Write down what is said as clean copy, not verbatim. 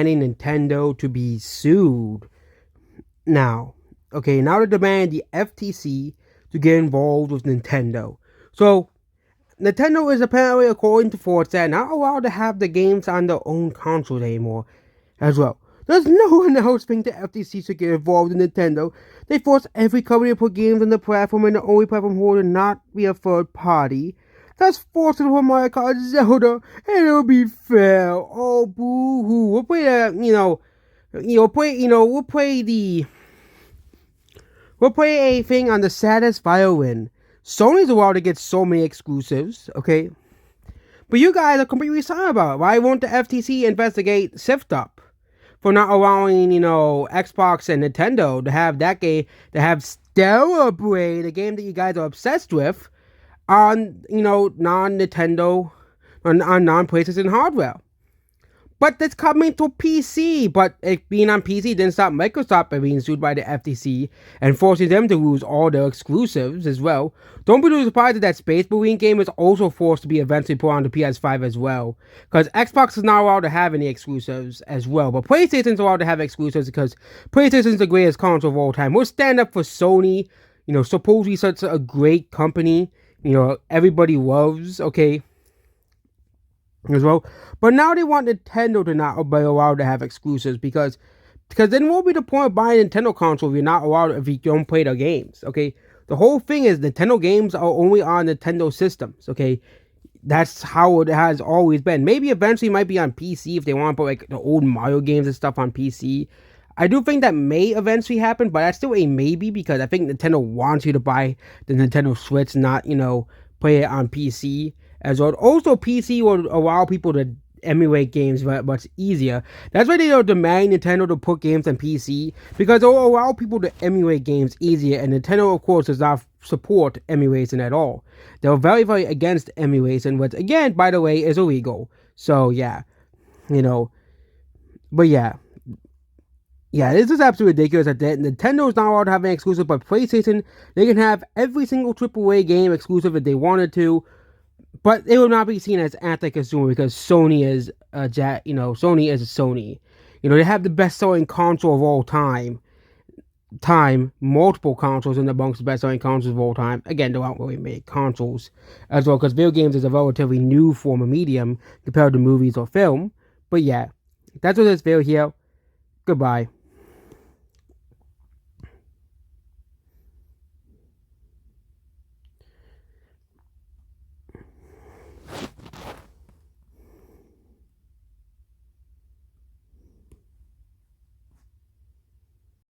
Nintendo to be sued now. Okay, now they demand the FTC to get involved with Nintendo. So, Nintendo is apparently, according to Forza, not allowed to have the games on their own consoles anymore as well. There's no one else think the FTC should get involved in Nintendo. They force every company to put games on the platform, and the only platform holder not be a third party. That's forcing for Mario Kart Zelda, and it'll be fair. Oh, boo hoo. We'll play we'll play a thing on the saddest violin. Sony's allowed to get so many exclusives, okay? But you guys are completely silent about it. Why won't the FTC investigate SIFT for not allowing, Xbox and Nintendo to have that game, to have Stellar Blade, a game that you guys are obsessed with, on, non-Nintendo, on non-PlayStation hardware? But it's coming to PC. But it being on PC didn't stop Microsoft from being sued by the FTC and forcing them to lose all their exclusives as well. Don't be too surprised that Space Marine game is also forced to be eventually put on the PS5 as well. Because Xbox is not allowed to have any exclusives as well. But PlayStation's allowed to have exclusives because PlayStation's the greatest console of all time. We'll stand up for Sony. Supposedly such a great company. Everybody loves, okay? As well, but now they want Nintendo to not be allowed to have exclusives because then what will be the point of buying a Nintendo console if you're not allowed, if you don't play their games? Okay, the whole thing is Nintendo games are only on Nintendo systems. Okay, that's how it has always been. Maybe eventually it might be on PC if they want to put like the old Mario games and stuff on PC. I do think that may eventually happen, but that's still a maybe because I think Nintendo wants you to buy the Nintendo Switch, not play it on PC. As well. Also, PC will allow people to emulate games much easier. That's why they demand Nintendo to put games on PC, because it will allow people to emulate games easier, and Nintendo, of course, does not support emulation at all. They're very, very against emulation, which, again, by the way, is illegal. So, yeah. But yeah. Yeah, this is absolutely ridiculous that Nintendo is not allowed to have an exclusive, but PlayStation, they can have every single AAA game exclusive if they wanted to. But it will not be seen as anti-consumer because Sony is Sony is Sony. They have the best-selling console of all time. Multiple consoles in amongst the best-selling consoles of all time. Again, they don't really make consoles as well because video games is a relatively new form of medium compared to movies or film. But yeah, that's what this video here. Goodbye.